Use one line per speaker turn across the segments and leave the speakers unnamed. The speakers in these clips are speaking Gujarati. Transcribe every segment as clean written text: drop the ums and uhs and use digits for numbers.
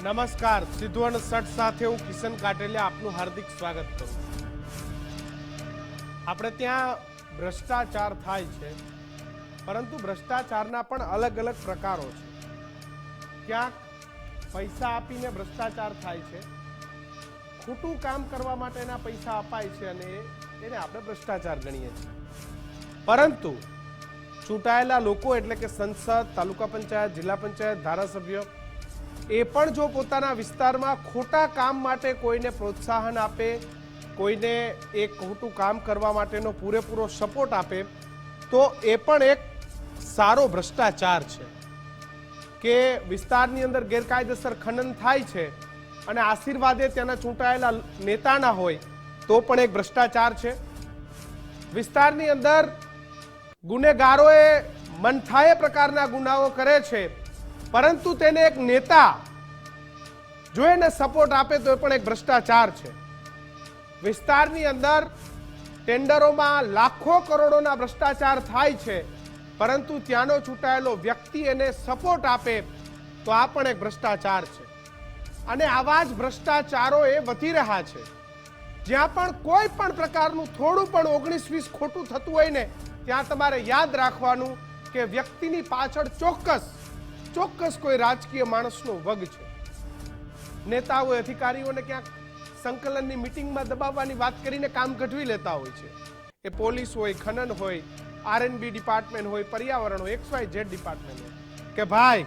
નમસ્કાર, સિદ્ધવન સટ સાથે હું કિશન કાટેલિયા આપનું હાર્દિક સ્વાગત કરું છું। આપણે ત્યાં ભ્રષ્ટાચાર થાય છે, પરંતુ ભ્રષ્ટાચારના પણ અલગ અલગ પ્રકારો છે। ક્યાંક પૈસા આપીને ભ્રષ્ટાચાર થાય છે, ખોટું કામ કરવા માટેના પૈસા અપાય છે અને એને આપણે ભ્રષ્ટાચાર ગણીએ છીએ। પરંતુ ચૂંટાયેલા લોકો એટલે કે સંસદ, તાલુકા પંચાયત, જિલ્લા પંચાયત, ધારાસભ્ય એ પણ જો પોતાના વિસ્તારમાં ખોટા કામ માટે કોઈને પ્રોત્સાહન આપે, કોઈને એક ખોટું કામ કરવા માટેનો પૂરેપૂરો સપોર્ટ આપે, તો એ પણ એક સારો ભ્રષ્ટાચાર છે કે વિસ્તારની અંદર ગેરકાયદેસર ખનન થાય છે અને આશીર્વાદે ત્યાંના ચૂંટાયેલા નેતાના હોય તો પણ એક ભ્રષ્ટાચાર છે। વિસ્તારની અંદર ગુનેગારોએ મનથાયે પ્રકારના ગુનાઓ કરે છે, પરંતુ તેને એક નેતા જો એને સપોર્ટ આપે તો એ પણ એક ભ્રષ્ટાચાર છે। વિસ્તારની અંદર ટેન્ડરોમાં લાખો કરોડોના ભ્રષ્ટાચાર થાય છે, પરંતુ ત્યાંનો ચૂંટાયેલો વ્યક્તિ એને સપોર્ટ આપે તો આ પણ એક ભ્રષ્ટાચાર છે। અને આવા જ ભ્રષ્ટાચારો એ વધી રહ્યા છે। જ્યાં પણ કોઈ પણ પ્રકારનું થોડું પણ 19-20 ખોટું થતું હોય ને, ત્યાં તમારે યાદ રાખવાનું કે વ્યક્તિની પાછળ ચોક્કસ કોઈ રાજકીય માણસનો વગ છે। નેતાઓ અધિકારીઓને ક્યાંક સંકલનની મીટિંગમાં દબાવવાની વાત કરીને કામ કઢવી લેતા હોય છે। એ પોલીસ હોય, ખનન હોય, R&B ડિપાર્ટમેન્ટ હોય, પર્યાવરણ હોય, XYZ ડિપાર્ટમેન્ટ હોય કે ભાઈ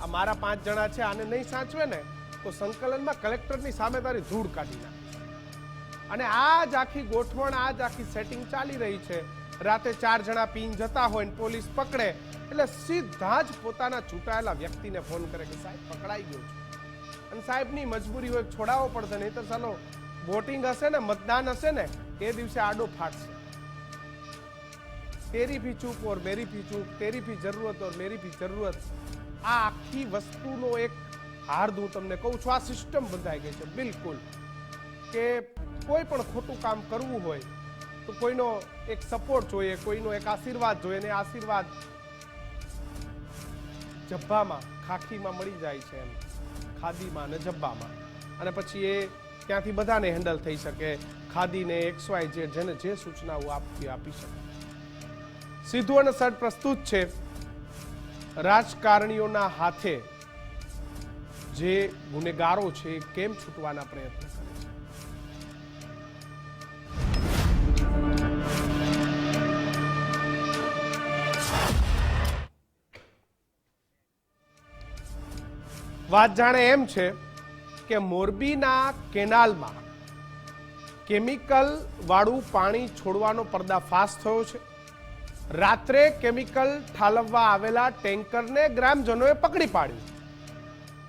આ મારા 5 જણા છે, આને નહીં સાચવે ને તો સંકલનમાં કલેક્ટરની સામે તારી ધૂળ કાઢી નાખે। અને આ જ આખી ગોઠવણ, આ જ આખી સેટિંગ ચાલી રહી છે। રાતે 4 જણા પીને જતા હોય ને પોલીસ પકડે એટલે સીધા જ પોતાના ચૂંટાયેલા વ્યક્તિને ફોન કરે કે સાહેબ પકડાઈ ગયો છે અને સાહેબની મજબૂરી હોય છોડાવવો પડશે, નહીં તો ચાલો વોટિંગ હશે ને, મતદાન હશે ને, એ દિવસે આડો ફાટશે। તેરી ભી ચૂપ ઓર મેરી ભી ચૂપ, તેરી ભી જરૂરત ઓર મેરી ભી જરૂરત, આ આખી વસ્તુનો એક હાર્દ હું તમને કહું છું। આ સિસ્ટમ બંધાઈ ગઈ છે બિલકુલ કે કોઈ પણ ખોટું કામ કરવું હોય તો કોઈનો એક સપોર્ટ જોઈએ, કોઈનો એક આશીર્વાદ જોઈએ, ને આશીર્વાદ જબ્બામાં, ખાખીમાં મળી જાય છે, એમ ખાદીમાં અને જબ્બામાં, અને પછી એ ત્યાંથી બધાને હેન્ડલ થઈ શકે। ખાદીને XYZ જેને જે સૂચનાઓ આપી શકે। સીધું અને સટ પ્રસ્તુત છે રાજકારણીઓના હાથે જે ગુનેગારો છે કેમ છૂટવાના પ્રયત્ન કરે છે। વાત જાણે એમ છે કે મોરબીના કેનાલમાં કેમિકલ વાળું પાણી છોડવાનો પર્દાફાશ થયો છે। રાત્રે કેમિકલ ઠાલવવા આવેલા ટેન્કરને ગ્રામજનોએ પકડી પાડ્યું।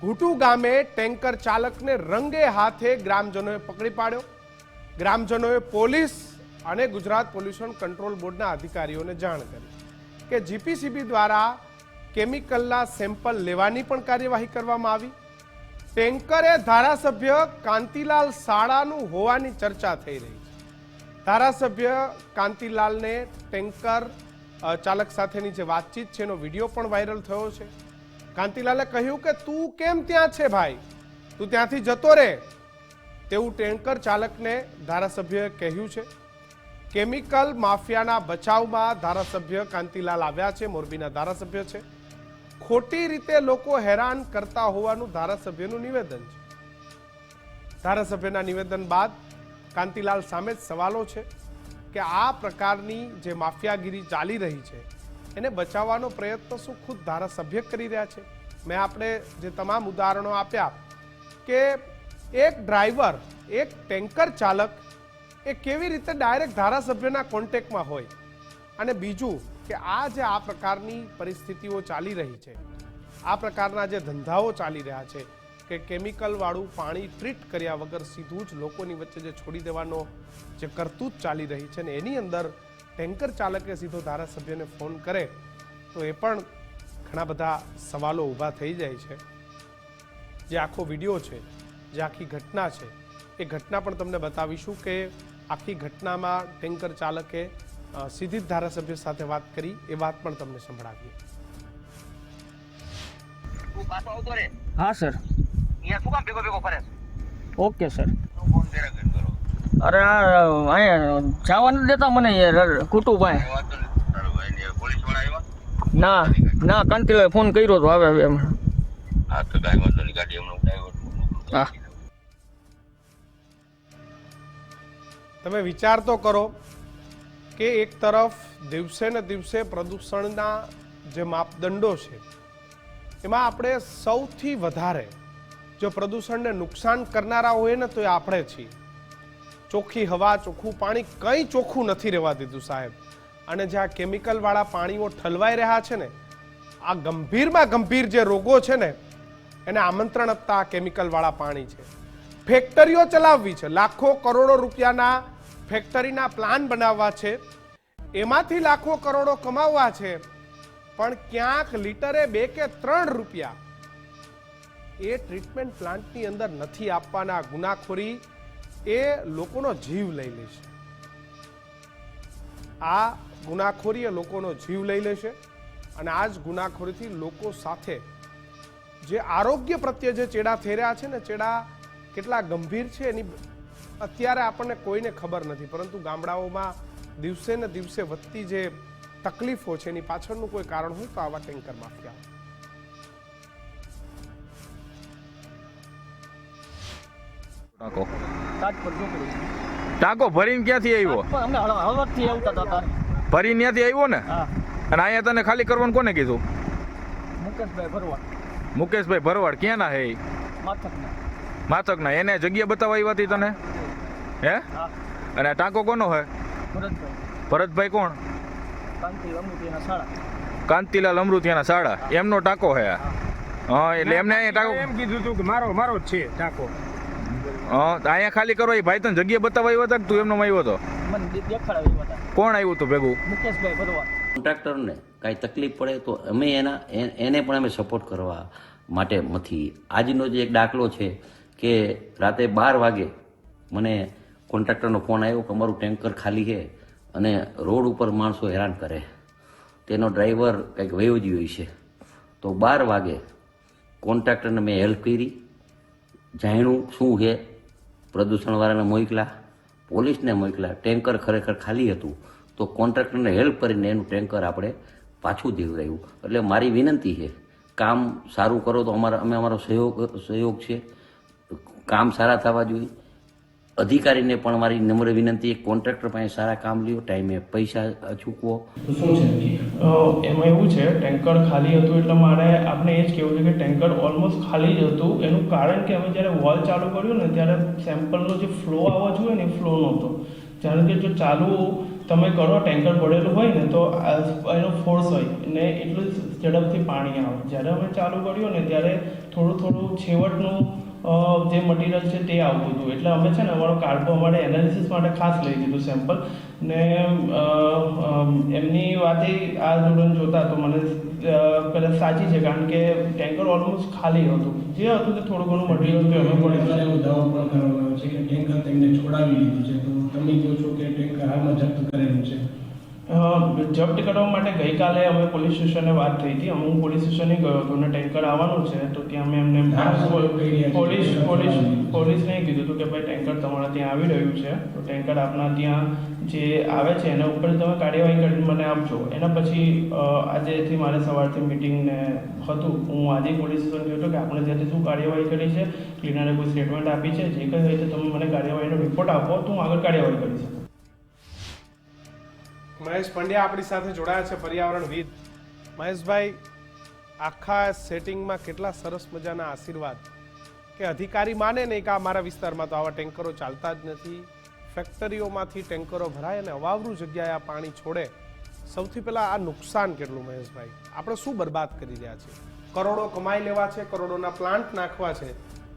ઘૂટુ ગામે ટેન્કર ચાલકને રંગે હાથે ગ્રામજનોએ પકડી પાડ્યો। ગ્રામજનોએ પોલીસ અને ગુજરાત પોલ્યુશન કંટ્રોલ બોર્ડના અધિકારીઓને જાણ કરી કે જીપીસીબી દ્વારા કેમિકલના સેમ્પલ લેવાની પણ કાર્યવાહી કરવામાં આવી। ટેન્કરે ધારાસભ્ય કાંતિલાલ સાડાનું હોવાની ચર્ચા થઈ રહી છે। ધારાસભ્ય કાંતિલાલને ટેન્કર ચાલક સાથેની જે વાતચીત છે એનો વિડીયો પણ વાયરલ થયો છે। કાંતિલાલે કહ્યું કે તું કેમ ત્યાં છે ભાઈ, તું ત્યાંથી જતો રહે, તેવું ટેન્કર ચાલકને ધારાસભ્યએ કહ્યું છે। કેમિકલ માફિયાના બચાવમાં ધારાસભ્ય કાંતિલાલ આવ્યા છે, મોરબીના ધારાસભ્ય છે। ખોટી રીતે લોકો હેરાન કરતા હોવાનું ધારાસભ્યનું નિવેદન છે। ધારાસભ્યના નિવેદન બાદ કાંતિલાલ સામે જ સવાલો છે કે આ પ્રકારની જે માફિયાગીરી ચાલી રહી છે એને બચાવવાનો પ્રયત્ન શું ખુદ ધારાસભ્ય કરી રહ્યા છે? મેં આપણે જે તમામ ઉદાહરણો આપ્યા કે એક ડ્રાઈવર, એક ટેન્કર ચાલક એ કેવી રીતે ડાયરેક્ટ ધારાસભ્યના કોન્ટેક્ટમાં હોય, અને બીજું કે આ પ્રકારની પરિસ્થિતિઓ ચાલી રહી છે, આ પ્રકારના જે ધંધાઓ ચાલી રહ્યા છે કે કેમિકલ વાળું પાણી ટ્રીટ કર્યા વગર સીધું જ લોકોની વચ્ચે જે છોડી દેવાનો જે કરતૂત ચાલી રહી છે ને એની અંદર ટેન્કર ચાલકે સીધો ધારાસભ્યને ફોન કરે તો એ પણ ઘણા બધા સવાલો ઊભા થઈ જાય છે। જે આખો વિડીયો છે, જે આખી ઘટના છે, એ ઘટના પણ તમને બતાવીશું કે આખી ઘટનામાં ટેન્કર ચાલકે સીધી જ ધારાસભ્ય સાથે વાત કરી, એ વાત પણ તમને સંભળાવીએ।
હા સર. Okay sir. અરે અહીંયા જવા નથી દેતા મને કુટુંભાઈ. ના ના કાંતિલાએ ફોન કર્યો તો આવે એમ. હા.
તમે વિચાર તો કરો કે એક તરફ દિવસે ને દિવસે પ્રદૂષણના જે માપદંડો છે એમાં આપણે સૌથી વધારે જો પ્રદૂષણને નુકસાન કરનારા હોય ને તો એ આપણે છીએ. ચોખ્ખી હવા, ચોખ્ખું પાણી, કંઈ ચોખ્ખું નથી રહેવા દીધું સાહેબ. અને જે આ કેમિકલવાળા પાણીઓ ઠલવાઈ રહ્યા છે ને, આ ગંભીરમાં ગંભીર જે રોગો છે ને એને આમંત્રણ આપતા આ કેમિકલવાળા પાણી છે. ફેક્ટરીઓ ચલાવવી છે, લાખો કરોડો રૂપિયાના ફેક્ટરીના પ્લાન બનાવવા છે, એમાંથી લાખો કરોડો કમાવવા છે, પણ ક્યાંક લીટરે 2 કે 3 રૂપિયા એ ટ્રીટમેન્ટ પ્લાન્ટની અંદર નથી આપવાના. ગુનાખોરી એ લોકોનો જીવ લઈ લેશે. આ ગુનાખોરી એ લોકોનો જીવ લઈ લેશે અને આ જ ગુનાખોરીથી લોકો સાથે જે આરોગ્ય પ્રત્યે જે ચેડા થઈ રહ્યા છે ને, ચેડા કેટલા ગંભીર છે એની અત્યારે આપણને કોઈને ખબર નથી, પરંતુ ગામડાઓમાં દિવસે ને દિવસે વધતી જે તકલીફો છે એની પાછળનું કોઈ કારણ હોય તો આવા ટેન્કર માફિયા.
ટાંકો ભરીને ક્યાંથી આવ્યો?
અમે હળવદથી આવતા હતા.
ભરીને ત્યાંથી આવ્યો ને?
હા.
અને અહીંયા તને ખાલી કરવાનું કોને કીધું?
મુકેશભાઈ ભરવાડ.
મુકેશભાઈ ભરવાડ ક્યાંના હે?
માથકના.
માથકના. એને જગ્યા બતાવવા આવી હતી તને? હે?
હા.
અને ટાંકો કોનો હે?
ભરતભાઈ.
ભરતભાઈ કોણ?
કાંતિ અમૃતિયાના શાળા.
કાંતિલાલ અમૃતિયાના શાળા. એમનો ટાંકો હે? હા. એટલે એમને અહીંયા ટાંકો
એમ કીધું હતું કે મારો જ છે ટાંકો.
હા. અહીંયા ખાલી કરો એ ભાઈ તને જગ્યા બતાવવા આવ્યો હતા કે તું એમનો આવ્યો હતો?
મને દેખાડાવ્યા હતા.
કોણ આવ્યું હતું ભેગું?
મુકેશભાઈ ભરવાડ.
કોન્ટ્રાક્ટરને કાંઈ તકલીફ પડે તો અમે એને પણ અમે સપોર્ટ કરવા માટે નથી. આજનો જે એક દાખલો છે કે રાતે 12 વાગે મને કોન્ટ્રાક્ટરનો ફોન આવ્યો કે અમારું ટેન્કર ખાલી છે અને રોડ ઉપર માણસો હેરાન કરે, તેનો ડ્રાઈવર કંઈક વયો જ હોય છે. તો 12 વાગે કોન્ટ્રાક્ટરને મેં હેલ્પ કરી, જાણ્યું શું છે, પ્રદૂષણવાળાને મોકલા, પોલીસને મોકલા. ટેન્કર ખરેખર ખાલી હતું તો કોન્ટ્રાક્ટરને હેલ્પ કરીને એનું ટેન્કર આપણે પાછું દેવડાવ્યું. એટલે મારી વિનંતી છે, કામ સારું કરો તો અમારો સહયોગ છે. કામ સારા થવા જોઈએ. અધિકારીને પણ મારી નમ્ર વિનંતી, કોન્ટ્રાક્ટર પાસે સારા કામ લ્યો, ટાઈમે પૈસા ચૂકવો.
શું છે એમાં એવું છે, ટેન્કર ખાલી હતું એટલે મારે આપણે એ જ કહેવું છે કે ટેન્કર ઓલમોસ્ટ ખાલી જ હતું. એનું કારણ કે અમે જ્યારે વોલ ચાલુ કર્યું ને ત્યારે સેમ્પલનો જે ફ્લો આવવો જોઈએ ને એ ફ્લો નહોતો. કારણ કે જો ચાલુ તમે કરો ટેન્કર ભરેલું હોય ને તો એનો ફોર્સ હોય ને એટલું જ ઝડપથી પાણી આવે. જ્યારે અમે ચાલુ કર્યું ને ત્યારે થોડું છેવટનું જે મટીરિયલ છે તે આવતું હતું. એટલે અમે છે ને અમારો કાર્બો અમારે એનાલિસિસ માટે ખાસ લઈ દીધું સેમ્પલ. ને એમની વાતે આ ધોરણ જોતા તો મને કદાચ સાચી છે, કારણ કે ટેન્કર ઓલમોસ્ટ ખાલી હતું. જે હતું તે થોડું ઘણું મટીરિયલ તો અમે પણ
એવો દાવો પણ કરવામાં આવ્યો છે કે ટેન્કર તેમને છોડાવી લીધું છે. તો તમે કહો છો કે ટેન્કર હાલમાં જપ્ત કરેલું છે.
જપ્ત કરવા માટે ગઈકાલે અમે પોલીસ સ્ટેશને વાત થઈ હતી. હું પોલીસ સ્ટેશને ગયો હતો અને ટેન્કર આવવાનું છે તો ત્યાં અમે એમને પોલીસને કીધું હતું કે ભાઈ ટેન્કર તમારા ત્યાં આવી રહ્યું છે, તો ટેન્કર આપના ત્યાં જે આવે છે એના ઉપર તમે કાર્યવાહી કરીને મને આપજો. એના પછી આજેથી મારે સવારથી મિટિંગને હતું, હું આજે પોલીસ સ્ટેશન ગયો હતો કે આપણે ત્યાંથી શું કાર્યવાહી કરી છે, ક્લીનરે કોઈ સ્ટેટમેન્ટ આપી છે, જે કંઈ હોય તો તમે મને કાર્યવાહીનો રિપોર્ટ આપો તો હું આગળ કાર્યવાહી કરી શકું.
મહેશ પંડ્યા આપણી સાથે જોડાયા છે, પર્યાવરણવિદ. મહેશભાઈ, આખા સેટિંગમાં કેટલા સરસ મજાના આશીર્વાદ કે અધિકારી માને નહીં કે આ મારા વિસ્તારમાં તો આવા ટેન્કરો ચાલતા જ નથી. ફેક્ટરીઓમાંથી ટેન્કરો ભરાય અને અવાવરું જગ્યાએ આ પાણી છોડે. સૌથી પહેલાં આ નુકસાન કેટલું મહેશભાઈ? આપણે શું બરબાદ કરી રહ્યા છીએ? કરોડો કમાઈ લેવા છે, કરોડોના પ્લાન્ટ નાખવા છે,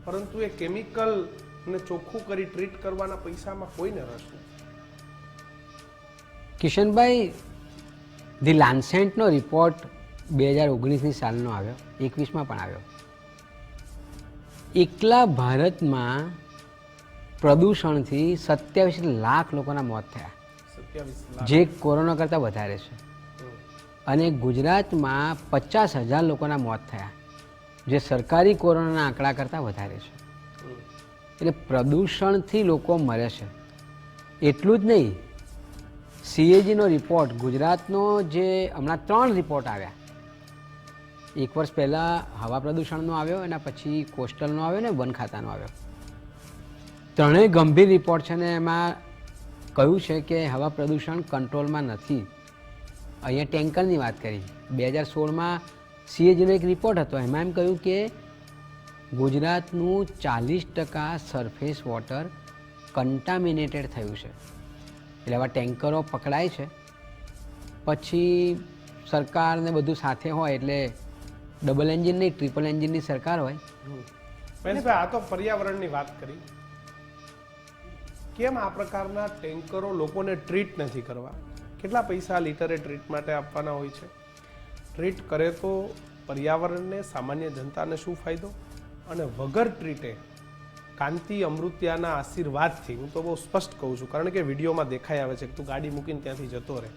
પરંતુ એ કેમિકલને ચોખ્ખું કરી ટ્રીટ કરવાના પૈસામાં કોઈને રસ નથી.
કિશનભાઈ, ધી લાન્સેન્ટનો રિપોર્ટ 2019ની સાલનો આવ્યો, 21માં પણ આવ્યો. એકલા ભારતમાં પ્રદૂષણથી 27 લાખ લોકોના મોત થયા,
27 લાખ.
જે કોરોના કરતાં વધારે છે. અને ગુજરાતમાં 50,000 લોકોના મોત થયા. જે સરકારી કોરોનાના આંકડા કરતાં વધારે છે. એટલે પ્રદૂષણથી લોકો મરે છે. એટલું જ નહીં, CAGનો રિપોર્ટ, ગુજરાતનો જે હમણાં 3 રિપોર્ટ આવ્યા, 1 વર્ષ પહેલાં હવા પ્રદૂષણનો આવ્યો, એના પછી કોસ્ટલનો આવ્યો ને વન ખાતાનો આવ્યો. ત્રણેય ગંભીર રિપોર્ટ છે ને એમાં કહ્યું છે કે હવા પ્રદૂષણ કંટ્રોલમાં નથી. અહીંયા ટેન્કરની વાત કરી. 2016માં CAGનો એક રિપોર્ટ હતો, એમાં એમ કહ્યું કે ગુજરાતનું 40% સરફેસ વોટર કન્ટામિનેટેડ થયું છે. એટલે આવા ટેન્કરો પકડાય છે, પછી સરકારને બધું સાથે હોય, એટલે ડબલ એન્જિન નહીં, ટ્રિપલ એન્જિનની સરકાર હોય.
મહેશભાઈ, આ તો પર્યાવરણની વાત કરી. કેમ આ પ્રકારના ટેન્કરો લોકોને ટ્રીટ નથી કરવા? કેટલા પૈસા લીટરે ટ્રીટ માટે આપવાના હોય છે? ટ્રીટ કરે તો પર્યાવરણને, સામાન્ય જનતાને શું ફાયદો? અને વગર ટ્રીટે કાંતિ અમૃતિયાના આશીર્વાદથી, હું તો બહુ સ્પષ્ટ કહું છું, કારણ કે વિડીયોમાં દેખાઈ આવે છે કે તું ગાડી મૂકીને ત્યાંથી જતો રહે,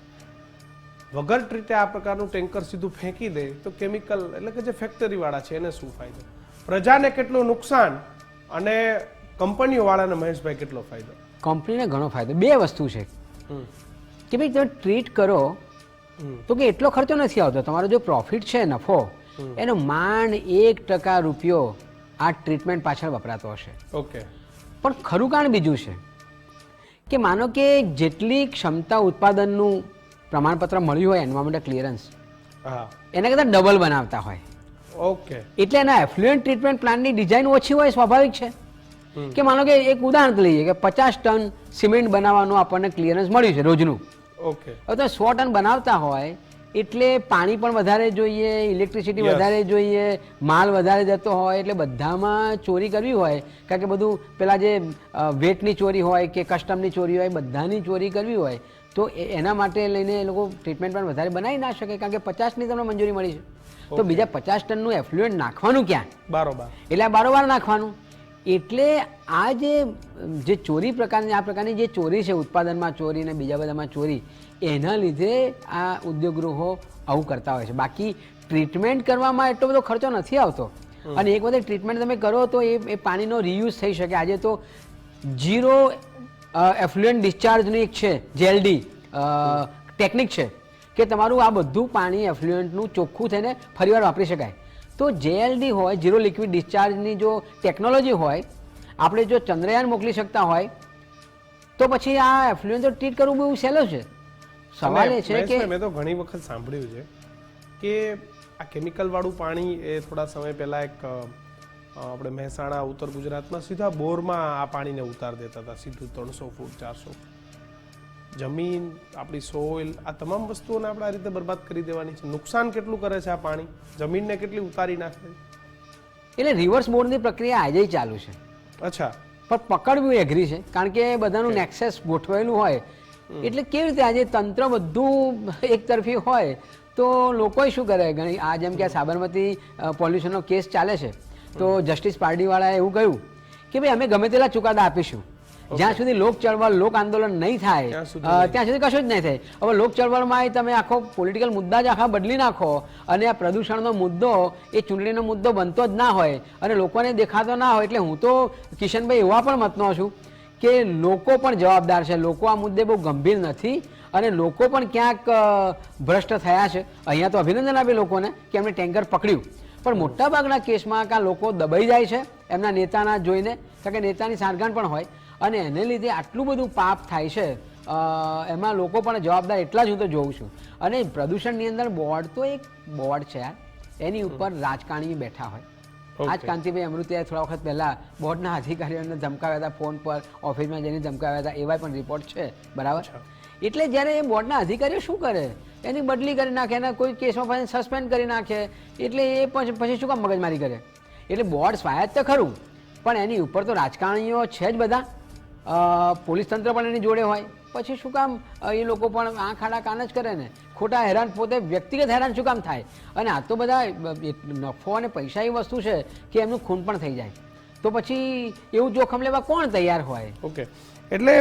વગર ટ્રીટે આ પ્રકારનું ટેન્કર સીધું ફેંકી દે તો કેમિકલ, એટલે કે જે ફેક્ટરીવાળા છે એને શું ફાયદો? પ્રજાને કેટલું નુકસાન અને કંપનીઓવાળાને મહેશભાઈ કેટલો ફાયદો?
કંપનીને ઘણો ફાયદો. 2 વસ્તુ છે કે ભાઈ તમે ટ્રીટ કરો તો કે એટલો ખર્ચો નથી આવતો. તમારો જો પ્રોફિટ છે, નફો, એનો માંડ 1% રૂપિયો આ ટ્રીટમેન્ટ પાછળ વપરાતો હશે.
ઓકે.
પણ ખરું કારણ બીજું છે કે માનો કે જેટલી ક્ષમતા ઉત્પાદનનું પ્રમાણપત્ર મળ્યું હોય, એન્વાયરમેન્ટલ ક્લિયરન્સ,
હા,
એના કરતાં ડબલ બનાવતા હોય.
ઓકે.
એટલે એના એફ્લુએન્ટ ટ્રીટમેન્ટ પ્લાન્ટની ડિઝાઇન ઓછી હોય, સ્વાભાવિક છે. કે માનો કે એક ઉદાહરણ લઈએ કે 50 ટન સિમેન્ટ બનાવવાનું આપણને ક્લિયરન્સ મળ્યું છે રોજનું.
ઓકે.
હવે તમે 100 ટન બનાવતા હોય એટલે પાણી પણ વધારે જોઈએ, ઇલેક્ટ્રિસિટી વધારે જોઈએ, માલ વધારે જતો હોય, એટલે બધામાં ચોરી કરવી હોય, કારણ કે બધું પેલા જે વેટની ચોરી હોય કે કસ્ટમની ચોરી હોય, બધાની ચોરી કરવી હોય, તો એના માટે લઈને એ લોકો ટ્રીટમેન્ટ પણ વધારે બનાવી ના શકે, કારણ કે 50ની તમને મંજૂરી મળી છે. તો બીજા 50 ટનનું એફ્લુએન્ટ નાખવાનું ક્યાં?
બરોબર.
એટલે આ બારોબાર નાખવાનું. એટલે આ જે ચોરી પ્રકારની, આ પ્રકારની જે ચોરી છે, ઉત્પાદનમાં ચોરી ને બીજા બધામાં ચોરી, એના લીધે આ ઉદ્યોગગૃહો આવું કરતા હોય છે. બાકી ટ્રીટમેન્ટ કરવામાં એટલો બધો ખર્ચો નથી આવતો. અને એક વખત ટ્રીટમેન્ટ તમે કરો તો એ પાણીનો રીયુઝ થઈ શકે. આજે તો 0 એફ્લુએન્ટ ડિસ્ચાર્જની એક છે, JLD ટેકનિક છે કે તમારું આ બધું પાણી એફ્લુએન્ટનું ચોખ્ખું થઈને ફરીવાર વાપરી શકાય. તો JLD હોય, 0 લિક્વિડ ડિસ્ચાર્જની જો ટેકનોલોજી હોય, આપણે જો ચંદ્રયાન મોકલી શકતા હોય, તો પછી આ એફ્લુએન્ટ તો ટ્રીટ કરવું બહુ સહેલો છે. સવાલ એ છે કે
મેં તો ઘણી વખત સાંભળ્યું છે કે આ કેમિકલ વાળું પાણી એ થોડા સમય પહેલા એક આપણે મહેસાણા, ઉત્તર ગુજરાતમાં સીધા બોરમાં આ પાણીને ઉતાર દેતા હતા, સીધું 300 ફૂટ 400. જમીન, આપણી સોઇલ, આ તમામ વસ્તુઓને આપણે આ રીતે બરબાદ કરી દેવાની છે. નુકસાન કેટલું કરે છે આ પાણી? જમીનને કેટલી ઉતારી નાખે છે?
એટલે રિવર્સ બોર્ડની પ્રક્રિયા આજે ચાલુ છે.
અચ્છા.
પણ પકડવું એગ્રી છે, કારણ કે બધાનું નેક્સેસ ગોઠવાયેલું હોય. એટલે કેવી રીતે આજે તંત્ર બધું એક તરફી હોય તો લોકો શું કરે? ઘણી આ જેમ કે આ સાબરમતી પોલ્યુશનનો કેસ ચાલે છે, તો જસ્ટિસ પાર્ટીવાળાએ એવું કહ્યું કે ભાઈ અમે ગમે તેટલા ચુકાદા આપીશું, જ્યાં સુધી લોક ચળવળ, લોક આંદોલન નહીં થાય ત્યાં સુધી કશું જ નહીં થાય. હવે લોક ચળવળમાં તમે આખો પોલિટિકલ મુદ્દા જ આખા બદલી નાખો અને આ પ્રદૂષણનો મુદ્દો એ ચૂંટણીનો મુદ્દો બનતો જ ના હોય અને લોકોને દેખાતો ના હોય. એટલે હું તો કિશનભાઈ એવા પણ મતનો છું કે લોકો પણ જવાબદાર છે. લોકો આ મુદ્દે બહુ ગંભીર નથી અને લોકો પણ ક્યાંક ભ્રષ્ટ થયા છે. અહીંયા તો અભિનંદન આપે લોકોને કે એમને ટેન્કર પકડ્યું, પણ મોટાભાગના કેસમાં કાં લોકો દબાઈ જાય છે એમના નેતાના જોઈને, કારણ કે નેતાની સારગાણ પણ હોય, અને એને લીધે આટલું બધું પાપ થાય છે. એમાં લોકો પણ જવાબદાર એટલા જ હું તો જોઉં છું. અને પ્રદૂષણની અંદર બોર્ડ તો એક બોર્ડ છે યાર, એની ઉપર રાજકારણી બેઠા હોય. આજ કાંતિભાઈ અમૃતિયાએ થોડા વખત પહેલાં બોર્ડના અધિકારીઓને ધમકાવ્યા હતા, ફોન પર ઓફિસમાં જઈને ધમકાવ્યા હતા, એવા પણ રિપોર્ટ છે. બરાબર. એટલે જ્યારે એ બોર્ડના અધિકારીઓ શું કરે? એની બદલી કરી નાખે, એના કોઈ કેસમાં પછી સસ્પેન્ડ કરી નાખે. એટલે એ પછી શું કામ મગજમારી કરે? એટલે બોર્ડ સ્વાયત્ત ખરું, પણ એની ઉપર તો રાજકારણીઓ છે જ બધા. પોલીસ તંત્ર પણ એની જોડે હોય. પછી શું કામ એ લોકો પણ આંખ આડા કાન જ કરે ને? ખોટા હેરાન, પોતે વ્યક્તિગત હેરાન શું કામ થાય? અને આ તો બધા નફો અને પૈસા એવી વસ્તુ છે કે એમનું ખૂન પણ થઈ જાય, તો પછી એવું જોખમ લેવા કોણ તૈયાર હોય?
ઓકે. એટલે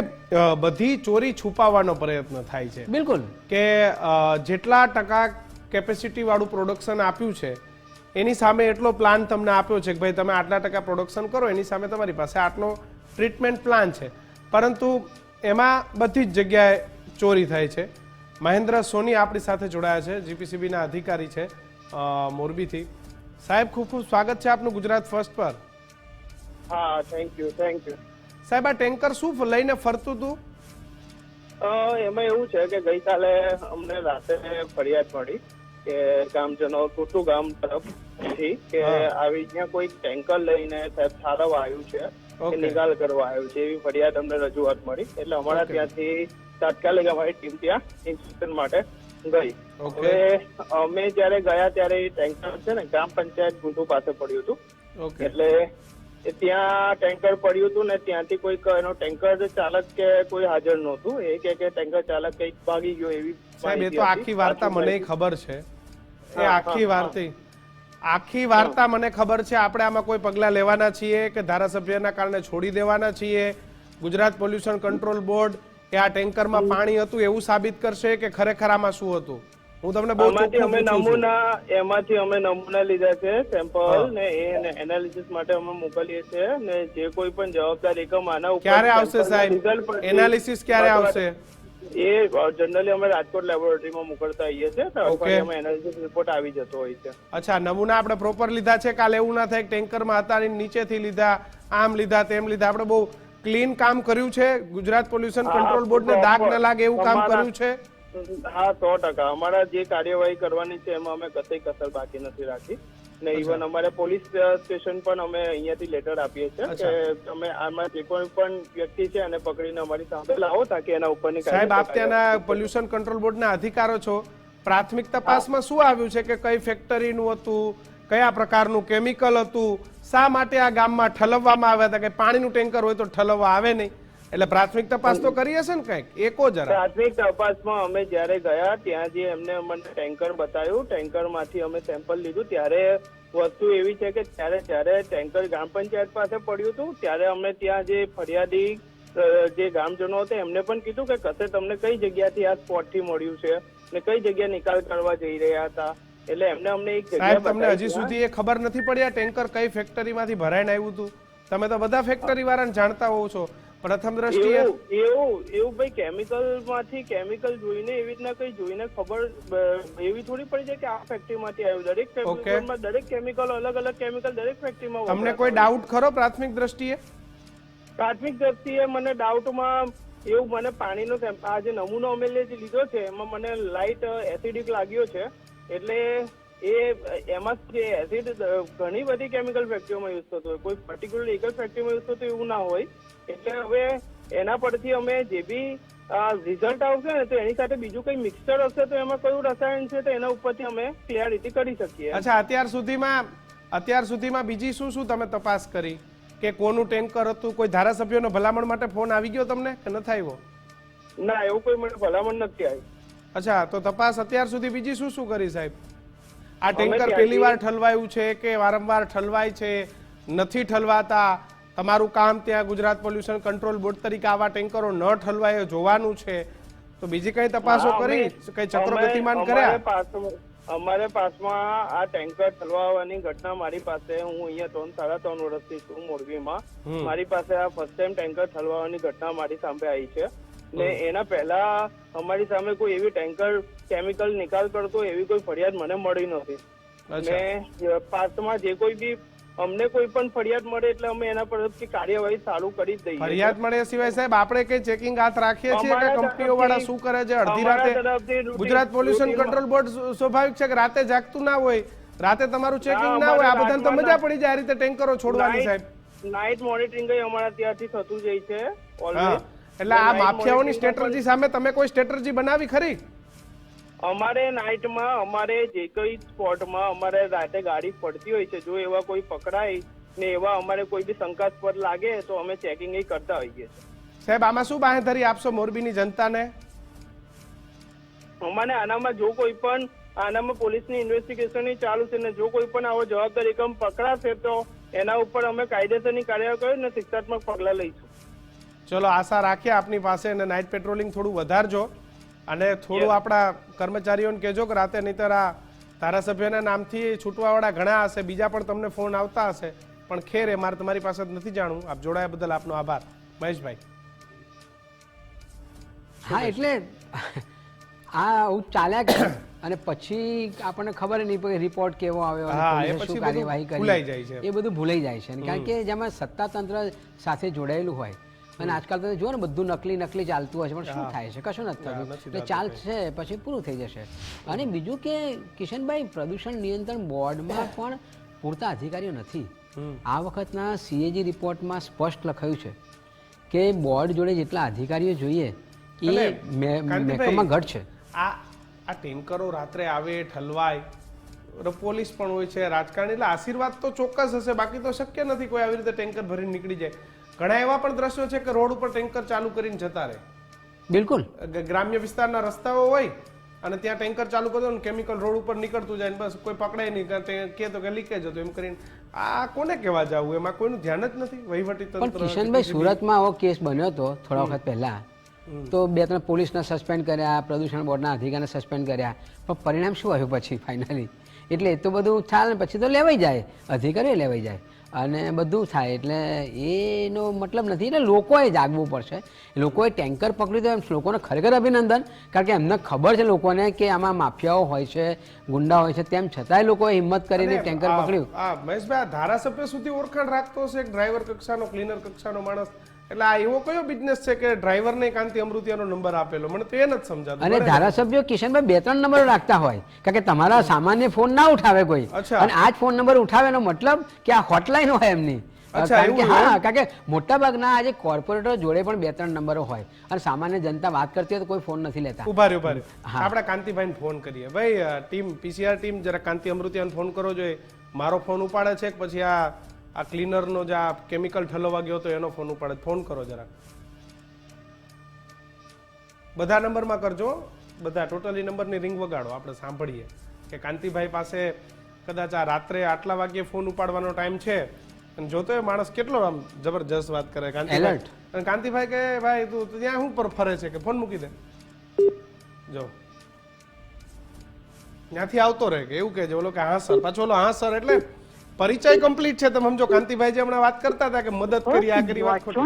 બધી ચોરી છુપાવવાનો પ્રયત્ન થાય છે.
બિલકુલ.
કે જેટલા ટકા કેપેસિટી વાળું પ્રોડક્શન આપ્યું છે એની સામે એટલો પ્લાન તમને આપ્યો છે કે ભાઈ તમે આટલા ટકા પ્રોડક્શન કરો, એની સામે તમારી પાસે આટલો ટ્રીટમેન્ટ પ્લાન છે, પરંતુ એમાં બધી જ જગ્યાએ ચોરી થાય છે. મહેન્દ્ર સોની આપણી સાથે જોડાયા છે, જીપીસીબીના અધિકારી છે મોરબીથી. સાહેબ, ખૂબ ખૂબ સ્વાગત છે આપનું ગુજરાત ફર્સ્ટ પર.
હા, થેન્ક યુ.
સાહેબ, આ ટેન્કર શું લઈને ફરતું હતું?
એમાં એવું છે કે ગઈકાલે અમને રાતે ફરિયાદ મળી કે ગામજનો ટુટુ ગામ તરફથી કે આવી ત્યાં કોઈ ટેન્કર લઈને સાહેબ ઠારવા આવ્યું છે કે નિકાલ કરવા આવ્યું છે, એવી ફરિયાદ અમને રજૂઆત મળી. એટલે અમારા ત્યાંથી તાત્કાલિક અમારી ટીમ ત્યાં ઇન્સ્પેક્શન માટે ગઈ. હવે અમે જયારે ગયા ત્યારે એ ટેન્કર છે ને ગ્રામ પંચાયત ગુંટુ પાસે પડ્યું હતું. એટલે ત્યાં ટેન્કર પડ્યું હતું ને ત્યાંથી કોઈક એનો ટેન્કર ચાલક કે કોઈ હાજર નહોતું. એ કે ટેન્કર ચાલક કઈક ભાગી ગયો એવી
સાહેબ, એ તો આખી વાર્તા મને ખબર છે. એ આખી વાર્તા મને ખબર છે. આપણે આમાં કોઈ પગલા લેવાના છીએ કે ધારાસભ્યના કારણે છોડી દેવાના છીએ? ગુજરાત પોલ્યુશન કંટ્રોલ બોર્ડ એ આ ટેન્કરમાં પાણી હતું એવું સાબિત કરશે કે ખરેખર આમાં શું હતું? હું તમને બહુ
એમાંથી અમે નમૂના લીધા છે, સેમ્પલ, ને એ એનાલિસિસ માટે અમે મોકલીએ છીએ. ને જે કોઈ પણ જવાબદાર એકમ આના ઉપર
ક્યારે આવશે સાહેબ? એનાલિસિસ ક્યારે આવશે?
એ જનરલી અમે રાજકોટ લેબોરેટરીમાં મોકલતા આવીએ છીએ, તો એમાં એનાલિસિસ રિપોર્ટ આવી જતો હોય છે.
અચ્છા, નમૂના આપણે પ્રોપર લીધા છે? કાલે એવું ના થાય ટેન્કરમાં હતા નીચેથી લીધા, આમ લીધા, તેમ લીધા. આપણે બહુ ક્લીન કામ કર્યું છે. ગુજરાત પોલ્યુશન કંટ્રોલ બોર્ડને દાગ ન લાગે એવું કામ કર્યું છે.
હા, 100%. અમારા જે કાર્યવાહી કરવાની છે એમાં અમે કશી કસર બાકી નથી રાખી. ને ઇવન અમારે પોલીસ સ્ટેશન પણ અમે અહીંયાથી લેટર આપીએ છીએ કે તમે આમાં જે કોઈ પણ વ્યક્તિ છે એને પકડીને અમારી સામે લાવો તાકી એના ઉપરની.
સાહેબ, આપ ત્યાંના પોલ્યુશન કંટ્રોલ બોર્ડના અધિકારો છો. પ્રાથમિક તપાસમાં શું આવ્યું છે કે કઈ ફેક્ટરીનું હતું, કયા પ્રકારનું કેમિકલ હતું, શા માટે આ ગામમાં ઠલવવામાં આવ્યા હતા? કે પાણીનું ટેન્કર હોય તો ઠલવવા આવે નહીં, એટલે પ્રાથમિક તપાસ તો કરી હશે ને કંઈક? એકો જરા
પ્રાથમિક તપાસમાં અમે જયારે ગયા ત્યાં જે એમને અમને ટેન્કર બતાવ્યું, ટેન્કર માંથી અમે સેમ્પલ લીધું, ત્યારે વસ્તુ એવી છે કે જ્યારે ટેન્કર ગ્રામ પંચાયત પાસે પડ્યું હતું ત્યારે અમે ત્યાં જે ફરિયાદી જે ગામજનો હતા એમને પણ કીધું કે કશે તમને કઈ જગ્યાથી આ સ્પોટ થી મળ્યું છે ને કઈ જગ્યા નિકાલ કરવા જઈ રહ્યા હતા. એટલે એમને અમને એક જગ્યા.
તમને હજી સુધી એ ખબર નથી પડી આ ટેન્કર કઈ ફેક્ટરીમાંથી ભરાઈને આવ્યું હતું? તમે તો બધા ફેક્ટરી વાળાને જાણતા હોવ છો. પ્રથમ દ્રષ્ટિએ
એવું ભાઈ કેમિકલ માંથી કેમિકલ જોઈને એવી રીતના કઈ જોઈને ખબર એવી થોડી પડી જાય કે આ ફેક્ટરી માંથી આવ્યું. દરેક ફેક્ટરીમાં દરેક કેમિકલ અલગ અલગ કેમિકલ દરેક ફેક્ટરીમાં.
તમને કોઈ ડાઉટ ખરો પ્રાથમિક દ્રષ્ટિએ?
પ્રાથમિક દ્રષ્ટિએ મને ડાઉટમાં એવું મને પાણીનો આ જે નમૂનો અમે લીધો છે એમાં મને લાઇટ એસિડિક લાગ્યો છે. એટલે એમાં જે એસિડ ઘણી બધી કેમિકલ ફેક્ટરીઓમાં યુઝ થતો હોય, કોઈ પર્ટિક્યુલર એક જ ફેક્ટરીમાં યુઝ થતું એવું ના હોય. એટલે હવે એના પરથી અમે જે બી રિઝલ્ટ આવશે ને તો એની સાથે બીજું કઈ મિક્સચર હશે તો એમાં કયું રસાયણ છે તો એના ઉપરથી અમે ક્લિયરિટી કરી શકીએ.
અચ્છા, અત્યાર સુધીમાં બીજી શું શું તમે તપાસ કરી? કે કોનું ટેન્કર હતું? કોઈ ધારાસભ્યોનો ભલામણ માટે ફોન આવી ગયો તમને કે નથી આવ્યો?
ના, એવું કોઈ મને ભલામણ નથી આવી.
અચ્છા, તો તપાસ અત્યાર સુધી બીજી શું શું કરી સાહેબ? આ ટેન્કર પહેલી વાર ઠલવાયું છે કે વારંવાર ઠલવાય છે, નથી ઠલવાતા? તમારું કામ ત્યાં ગુજરાત પોલ્યુશન કંટ્રોલ બોર્ડ તરીકે આવા ટેન્કરો ન ઠલવાય જોવાનું છે, તો બીજી કઈ તપાસો કરી? કઈ ચક્રો ગતિમાન કર્યા?
અમારે પાસમાં આ ટેન્કર ઠલવાવાની ઘટના મારી પાસે, હું અહીંયા 3.5 વર્ષથી છું મોરબીમાં. મારી પાસે આ ફર્સ્ટ ટાઈમ ટેન્કર ઠલવાવાની ઘટના મારી સામે આવી છે. ને એના પહેલા અમારી સામે કોઈ એવી ટેન્કર કેમિકલ નિકાલ કરતો એવી કોઈ ફરિયાદ મને મળી નથી. ને પાસમાં જે કોઈ બી અમને કોઈ પણ ફરિયાદ મળે એટલે અમે એના પરથી કાર્યવાહી ચાલુ કરી જ દઈએ.
ફરિયાદ મળે સિવાય સાહેબ આપણે કઈ ચેકિંગ હાથ રાખીએ છીએ કે કંપનીઓ વાળા શું કરે છે? અડધી રાતે ગુજરાત પોલ્યુશન કંટ્રોલ બોર્ડ સ્વાભાવિક છે કે રાતે જાગતું ના હોય, રાતે તમારું ચેકિંગ ના હોય. આ બધાને તો મજા પડી જાય આ રીતે ટેન્કરો છોડવાની સાહેબ.
નાઇટ મોનિટરિંગ અમારા ત્યાંથી થતું જાય છે ઓલવેઝ.
એટલે આ માફિયાઓની સ્ટ્રેટેજી સામે તમે કોઈ સ્ટ્રેટેજી બનાવી ખરી?
અમારે નાઇટમાં અમારે જે કઈ સ્પોટમાં અમારે રાતે ગાડી પડતી હોય છે, જો એવા કોઈ પકડાય ને એવા અમારે કોઈ બી શંકાસ્પદ લાગે તો અમે ચેકિંગ કરતા હોઈએ છીએ.
સાહેબ, આમાં શું બાંહેધરી આપશો મોરબીની જનતાને?
અમારે આનામાં જો કોઈ પણ આનામાં પોલીસની ઇન્વેસ્ટિગેશન ચાલુ છે ને જો કોઈ પણ આવો જવાબદાર એકમ પકડાશે તો એના ઉપર અમે કાયદેસરની કાર્યવાહી કરીને શિક્ષાત્મક પગલાં લઈશું.
ચલો, આશા રાખીએ આપની પાસે. અને નાઇટ પેટ્રોલિંગ થોડું વધારજો અને થોડું આપણા કર્મચારીઓને કહેજો કે રાતે નહીતર આ ધારાસભ્યના નામથી છૂટવાવાળા ઘણા હશે, બીજા પણ તમને ફોન આવતા હશે, પણ ખેર એ મારે તમારી પાસે જ નથી જાણવું. આપ જોડાયા બદલ આપનો આભાર. મહેશભાઈ,
હા એટલે આ આવું ચાલ્યા કરે અને પછી આપણને ખબર નહીં પડે રિપોર્ટ કેવો આવ્યો અને
હા, એ
પોલીસે
પછી
શું
બધું
કાર્યવાહી
ભૂલાઈ જાય
કરી
છે.
એ બધું ભૂલાઈ જાય છે કારણ કે જેમાં સત્તાતંત્ર સાથે જોડાયેલું હોય અને આજકાલ તો જો ને બધું નકલી ચાલતું હોય છે પણ શું થાય છે? કશું નથી થતું. એટલે ચાલશે પછી પૂરું થઈ જશે. અને બીજું કે કિશનભાઈ, પ્રદૂષણ નિયંત્રણ બોર્ડમાં પણ પૂરતા અધિકારીઓ નથી. આ વખતના CAG રિપોર્ટમાં સ્પષ્ટ લખાયું છે કે બોર્ડ જોડે જેટલા અધિકારીઓ જોઈએ એ મહેકમમાં ઘટ છે.
આ ટેન્કરો રાત્રે આવે, ઠલવાય, પોલીસ પણ હોય છે, રાજકારણી, એટલે આશીર્વાદ તો ચોક્કસ હશે, બાકી તો શક્ય નથી કોઈ આવી રીતે ટેન્કર ભરીને નીકળી જાય. ઘણા એવા પણ દ્રશ્યો છે કે રોડ ઉપર ટેન્કર ચાલુ કરીને જતા રહે.
બિલકુલ
ગ્રામ્ય વિસ્તારના રસ્તાઓ હોય અને ત્યાં ટેન્કર ચાલુ કરતો ને કેમિકલ રોડ ઉપર નીકળતું જાય ને બસ કોઈ પકડાય નહીં, કે તો કે લીકેજ હતો એમ કરીને. આ કોને કહેવા જવું? એમાં કોઈનું ધ્યાન જ નથી વહીવટી
પણ
તંત્ર.
કિશનભાઈ, સુરતમાં આવો કેસ બન્યો હતો થોડા વખત પહેલા, તો 2-3 પોલીસને સસ્પેન્ડ કર્યા, પ્રદૂષણ બોર્ડના અધિકારીને સસ્પેન્ડ કર્યા, પણ પરિણામ શું આવ્યું પછી ફાઇનલી? એટલે એ તો બધું થાય ને પછી તો લેવાઈ જાય, અધિકારીઓ લેવાઈ જાય અને બધું થાય. એટલે એનો મતલબ નથી. એટલે લોકોએ જાગવું પડશે. લોકોએ ટેન્કર પકડ્યું તો એમ લોકોને ખરેખર અભિનંદન, કારણ કે એમને ખબર છે લોકોને કે આમાં માફિયાઓ હોય છે, ગુંડા હોય છે, તેમ છતાંય લોકોએ હિંમત કરીને ટેન્કર પકડ્યું.
મહેશભાઈ, આ ધારાસભ્ય સુધી ઓળખાણ રાખતો હશે, એક ડ્રાઈવર કક્ષાનો, ક્લીનર કક્ષાનો માણસ. એટલે આ એવો કયો બિઝનેસ છે કે ડ્રાઈવરને કાંતિ અમૃતિયાનો નંબર આપેલો? મને તો એ નથી સમજાતું.
અને ધારાસભ્યો કિશનભાઈ 2-3 નંબર રાખતા હોય, કારણ કે તમારા સામાન્ય ફોન ના ઉઠાવે કોઈ, અને આ જ ફોન નંબર ઉઠાવે એનો મતલબ કે આ હોટલાઈન હોય એમની. કારણ કે હા, કારણ કે મોટા ભાગના આજે કોર્પોરેટરો જોડે પણ 2-3 નંબરો હોય અને સામાન્ય જનતા વાત કરતી હોય તો કોઈ ફોન નથી લેતા.
ઉભા રહ્યો. આપણે કાંતિભાઈને ફોન કરીએ. ભાઈ, ટીમ PCR ટીમ જરા કાંતિ અમૃતિયાને ફોન કરો જોઈએ. મારો ફોન ઉપાડે છે કે પછી આ ક્લીનરનો જે આ કેમિકલ ઠલવવા ગયો તો એનો ફોન ઉપાડે? ફોન કરો જરા. બધા નંબરમાં કરજો, બધા ટોટલી નંબરની રિંગ વગાડો, આપણે સાંભળીએ કે કાંતિભાઈ પાસે કદાચ આ રાત્રે આટલા વાગ્યે ફોન ઉપાડવાનો ટાઈમ છે. અને જોતો એ માણસ કેટલો આમ જબરજસ્ત વાત કરે કાંતિભાઈ. અને કાંતિભાઈ કે ભાઈ તું ત્યાં શું પર ફરે છે કે ફોન મૂકી દે. જો ત્યાંથી આવતો રહે કે એવું કે ઓલો કે હા સર, પાછો ઓલો હા સર, એટલે પરિચય કમ્પ્લીટ છે. તમે સમજો કાંતિભાઈ જે હમણાં વાત કરતા હતા કે મદદ કરી, આ કરી, વાત ખોટી.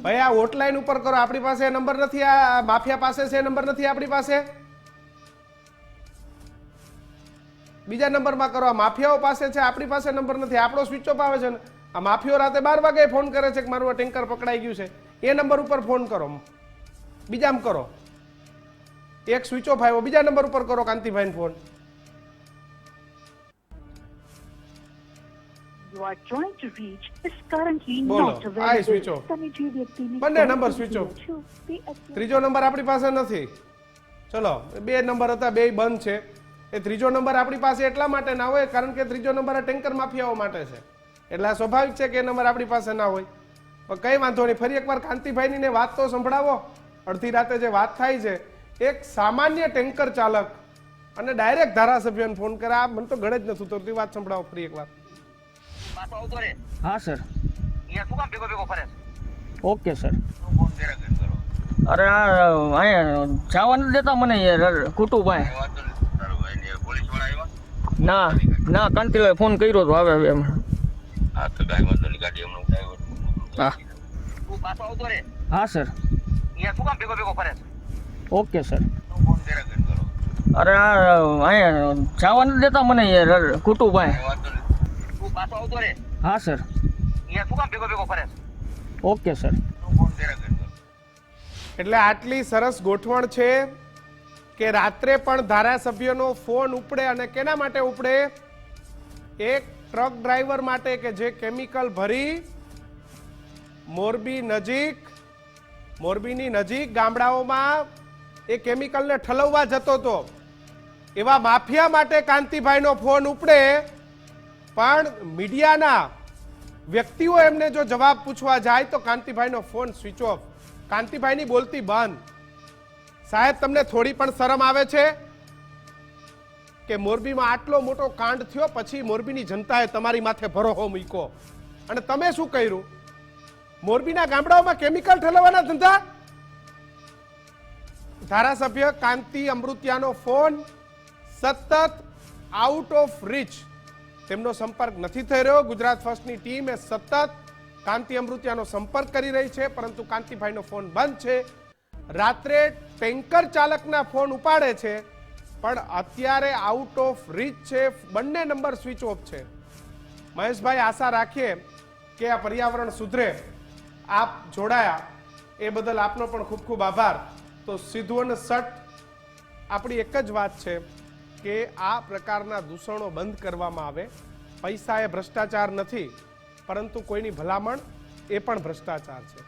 ભાઈ, આ હોટલાઈન ઉપર કરો. આપણી પાસે નંબર નથી. આ માફિયા પાસે છે નંબર નથી આપણી પાસે. બીજા નંબરમાં કરો. આ માફિયાઓ પાસે છે, આપણી પાસે નંબર નથી. આપણો સ્વિચ ઓફ આવે છે ને. આ માફિયો રાતે 12 વાગે ફોન કરે છે કે મારું આ ટેન્કર પકડાઈ ગયું છે. એ નંબર ઉપર ફોન કરો, બીજામાં કરો. એક સ્વિચ ઓફ આવ્યો, બીજા નંબર ઉપર કરો કાંતિભાઈને ફોન. બોલો, આ સ્વિચ ઓફ. બંને નંબર સ્વિચ ઓફ. ત્રીજો નંબર આપણી પાસે નથી. ચલો, 2 નંબર હતા, 2 બંધ છે. એ ત્રીજો નંબર આપણી પાસે એટલા માટે ના હોય કારણ કે ત્રીજો નંબર આ ટેન્કર માફિયાઓ માટે છે. એટલે આ સ્વાભાવિક છે કે એ નંબર આપણી પાસે ના હોય. પણ કઈ વાંધો નહીં, ફરી એકવાર કાંતિભાઈની વાત તો સંભળાવો. અડધી રાતે જે વાત થાય છે, એક સામાન્ય ટેન્કર ચાલક અને ડાયરેક્ટ ધારાસભ્યને ફોન કરે. આ મને તો ગળે જ નથી ઉતરતી. વાત સંભળાવો ફરી એકવાર.
હા સર. Okay sir. અરે અહીંયા જવા નથી દેતા મને યાર કુટુભાઈ. ના કાંતિભાઈ ફોન કર્યો તો આવે એમ. હા સર. Okay sir. અરે અહીંયા જવા નથી દેતા મને યાર કુટુભાઈ. હા સર. Okay sir.
એટલે આટલી સરસ ગોઠવણ છે કે રાત્રે પણ ધારાસભ્યનો ફોન ઉપડે. અને કેના માટે ઉપડે? એક ટ્રક ડ્રાઈવર માટે કે જે કેમિકલ ભરી મોરબીની નજીક ગામડાઓમાં એ કેમિકલને ઠલવવા જતો હતો. એવા માફિયા માટે કાંતિભાઈનો ફોન ઉપડે. પણ મીડિયાના વ્યક્તિઓ એમને જો જવાબ પૂછવા જાય તો કાંતિભાઈનો ફોન સ્વિચ ઓફ. કાંતિભાઈની બોલતી બંધ. સાહેબ, તમને થોડી પણ શરમ આવે છે કે મોરબીમાં આટલો મોટો કાંડ થયો પછી મોરબીની જનતાએ તમારી માથે ભરોસો મૂક્યો અને તમે શું કર્યું? મોરબીના ગામડાઓમાં કેમિકલ ઠલવવાના ધંધા. ધારાસભ્ય કાંતિ અમૃતિયાનો ફોન સતત આઉટ ઓફ રીચ, તેમનો સંપર્ક નથી થઈ રહ્યો. ગુજરાત ફર્સ્ટની ટીમ એ સતત કાંતિ અમૃતિયાનો સંપર્ક કરી રહી છે, પરંતુ કાંતિભાઈનો ફોન બંધ છે. રાત્રે ટેન્કર ચાલકના ફોન ઉપાડે છે, પણ અત્યારે આઉટ ઓફ રીચ છે. બંને નંબર સ્વિચ ઓફ છે. મહેશભાઈ, આશા રાખીએ કે આ પર્યાવરણ સુધરે. આપ જોડાયા એ બદલ આપનો પણ ખૂબ ખૂબ આભાર. તો સીધું અને સટ આપણી એક જ વાત છે કે આ પ્રકારના દૂષણો બંધ કરવામાં આવે. પૈસા એ ભ્રષ્ટાચાર નથી, પરંતુ કોઈની ભલામણ એ પણ ભ્રષ્ટાચાર છે.